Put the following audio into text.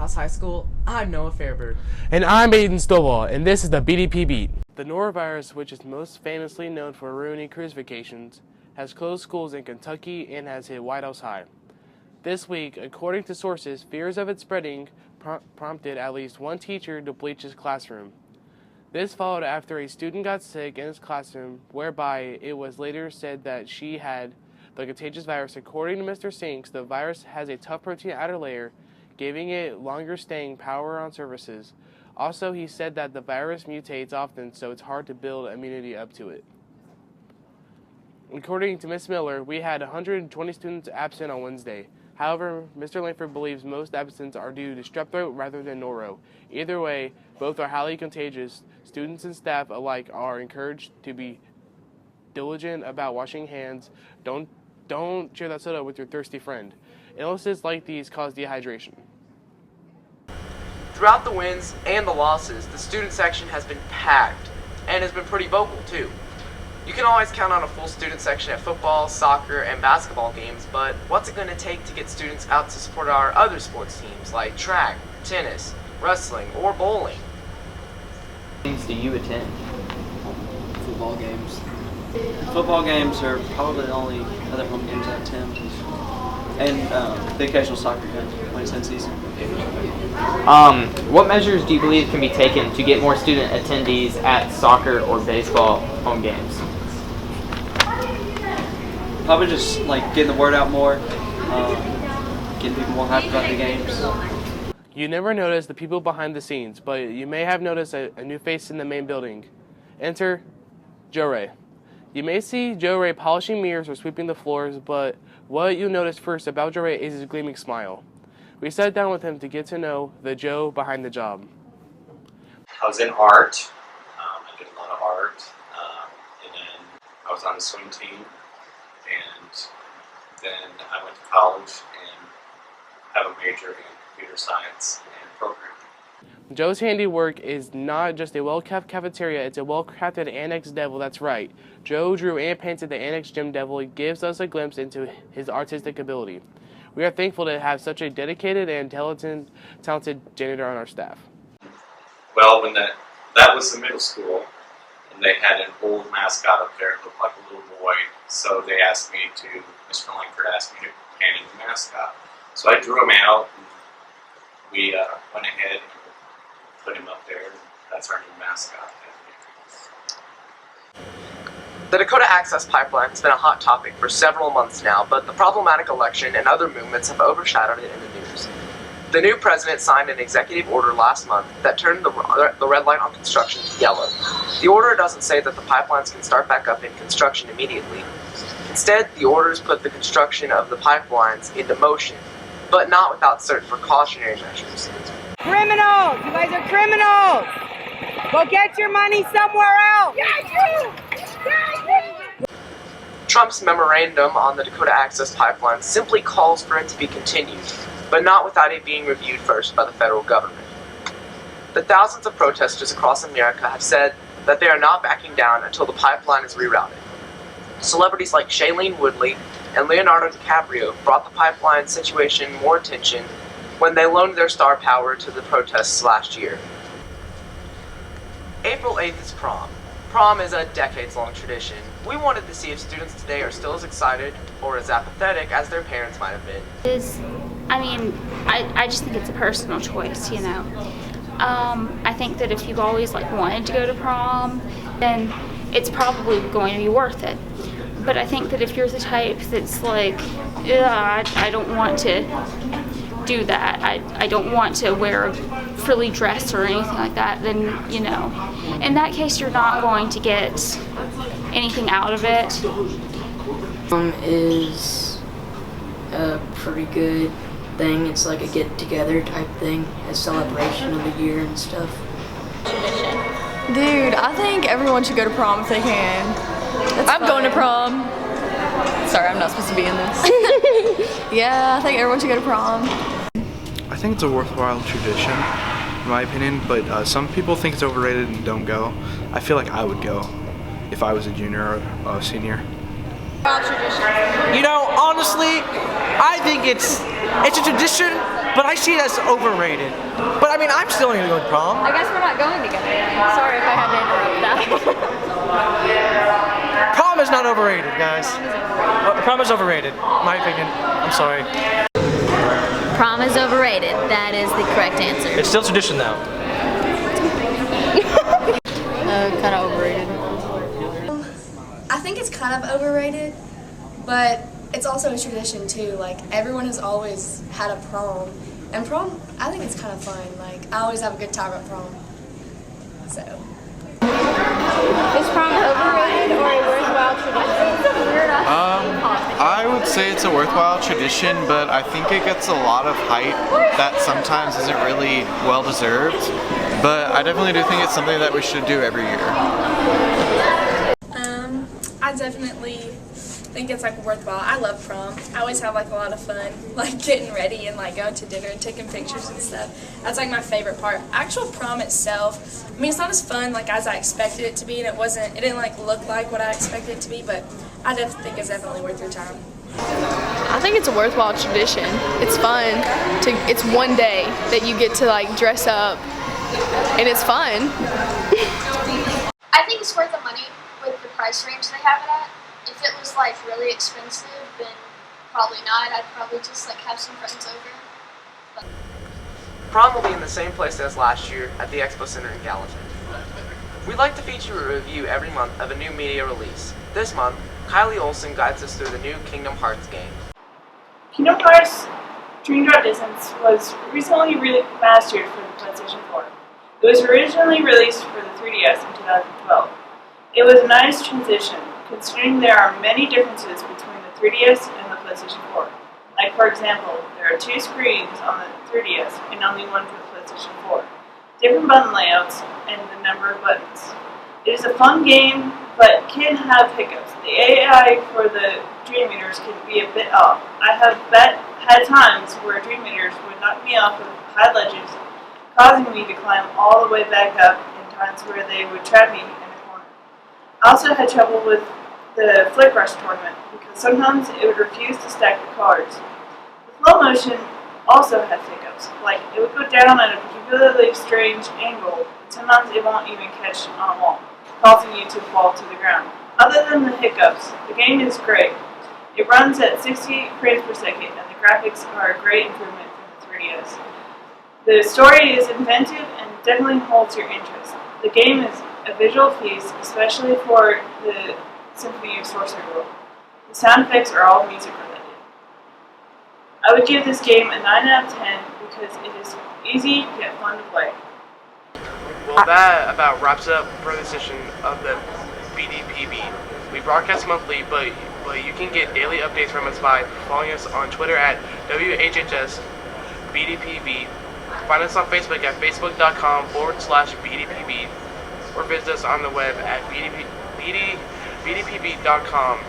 House High School. I'm Noah Fairburn. And I'm Aiden Stovall, and this is the BDP Beat. The norovirus, which is most famously known for ruining cruise vacations, has closed schools in Kentucky and has hit White House high. This week, according to sources, fears of it spreading prompted at least one teacher to bleach his classroom. This followed after a student got sick in his classroom, whereby it was later said that she had the contagious virus. According to Mr. Sinks, the virus has a tough protein outer layer, giving it longer staying power on surfaces. Also, he said that the virus mutates often, so it's hard to build immunity up to it. According to Ms. Miller, we had 120 students absent on Wednesday. However, Mr. Langford believes most absences are due to strep throat rather than noro. Either way, both are highly contagious. Students and staff alike are encouraged to be diligent about washing hands. Don't share that soda with your thirsty friend. Illnesses like these cause dehydration. Throughout the wins and the losses, the student section has been packed and has been pretty vocal too. You can always count on a full student section at football, soccer, and basketball games, but what's it going to take to get students out to support our other sports teams like track, tennis, wrestling, or bowling? Games do you attend? Football games. Football games are probably the only other home games I attend. And the occasional soccer game when it's in season. What measures do you believe can be taken to get more student attendees at soccer or baseball home games? Probably just like getting the word out more, getting people more hyped about the games. You never notice the people behind the scenes, but you may have noticed a new face in the main building. Enter Joe Ray. You may see Joe Ray polishing mirrors or sweeping the floors, but what you notice first about Joe Ray is his gleaming smile. We sat down with him to get to know the Joe behind the job. I was in art. I did a lot of art, and then I was on the swim team, and then I went to college and have a major in computer science and programming. Joe's handiwork is not just a well-kept cafeteria, it's a well-crafted annex devil, that's right. Joe drew and painted the annex gym devil. It gives us a glimpse into his artistic ability. We are thankful to have such a dedicated and talented janitor on our staff. Well, when that was the middle school, and they had an old mascot up there, it looked like a little boy, so they asked me to, Mr. Langford asked me to paint the mascot. So I drew him out, and we went ahead and put him up there, and that's our new mascot. The Dakota Access Pipeline has been a hot topic for several months now, but the problematic election and other movements have overshadowed it in the news. The new president signed an executive order last month that turned the red light on construction yellow. The order doesn't say that the pipelines can start back up in construction immediately. Instead, the orders put the construction of the pipelines into motion, but not without certain precautionary measures. Criminals! You guys are criminals! Go get your money somewhere else! Trump's memorandum on the Dakota Access Pipeline simply calls for it to be continued, but not without it being reviewed first by the federal government. The thousands of protesters across America have said that they are not backing down until the pipeline is rerouted. Celebrities like Shailene Woodley and Leonardo DiCaprio brought the pipeline situation more attention when they loaned their star power to the protests last year. April 8th is prom. Prom is a decades-long tradition. We wanted to see if students today are still as excited or as apathetic as their parents might have been. I just think it's a personal choice, you know. I think that if you've always wanted to go to prom, then it's probably going to be worth it. But I think that if you're the type that's I don't want to do that, I don't want to wear a frilly dress or anything like that, then, you know, in that case you're not going to get anything out of it. Is a pretty good thing. It's like a get-together type thing, a celebration of the year and stuff. Dude, I think everyone should go to prom if they can. I'm going to prom. Sorry, I'm not supposed to be in this. Yeah, I think everyone should go to prom. I think it's a worthwhile tradition, in my opinion, but some people think it's overrated and don't go. I feel like I would go if I was a junior or a senior. You know, honestly, I think it's a tradition but I see it as overrated. But I mean, I'm still gonna go to prom. I guess we're not going together. Sorry if I had to interrupt that. Prom is not overrated, guys. Prom is overrated, my opinion. I'm sorry. Prom is overrated. That is the correct answer. It's still tradition, though. Kind of overrated. I think it's kind of overrated, but it's also a tradition too. Like, everyone has always had a prom, and prom, I think it's kind of fun. Like, I always have a good time at prom. So. Is prom overrated or a worthwhile tradition? I would say it's a worthwhile tradition, but I think it gets a lot of hype that sometimes isn't really well deserved. But I definitely do think it's something that we should do every year. I definitely think it's like worthwhile. I love prom. I always have like a lot of fun, like getting ready and like going to dinner and taking pictures and stuff. That's like my favorite part. Actual prom itself, I mean, it's not as fun like as I expected it to be, and it didn't like look like what I expected it to be, but I definitely think it's definitely worth your time. I think it's a worthwhile tradition. It's fun. It's one day that you get to like dress up, and it's fun. I think it's worth the money with the price range they have it at. If it was like really expensive, then probably not. I'd probably just like have some friends over. But Prom will be in the same place as last year at the Expo Center in Gallatin. We'd like to feature a review every month of a new media release. This month, Kylie Olson guides us through the new Kingdom Hearts game. Kingdom Hearts Dream Drop Distance was recently remastered for the PlayStation 4. It was originally released for the 3DS in 2012. It was a nice transition, considering there are many differences between the 3DS and the PlayStation 4. Like, for example, there are 2 screens on the 3DS and only one for the PlayStation 4. Different button layouts and the number of buttons. It is a fun game, but can have hiccups. The AI for the Dream Eaters can be a bit off. I have had times where Dream Eaters would knock me off of high ledges, causing me to climb all the way back up, and times where they would trap me in a corner. I also had trouble with the Flick Rush tournament, because sometimes it would refuse to stack the cards. The flow motion also has hiccups, like it would go down at a particularly strange angle, and sometimes it won't even catch on a wall, causing you to fall to the ground. Other than the hiccups, the game is great. It runs at 60 frames per second, and the graphics are a great improvement from the 3DS. The story is inventive and definitely holds your interest. The game is a visual feast, especially for the Symphony of Sorcery World. The sound effects are all music related. I would give this game a 9 out of 10 because it is easy yet fun to play. Well, that about wraps up for this edition of the BDPB. We broadcast monthly, but you can get daily updates from us by following us on Twitter at WHHS BDPB. Find us on Facebook at facebook.com/BDPB, or visit us on the web at bdpb.com.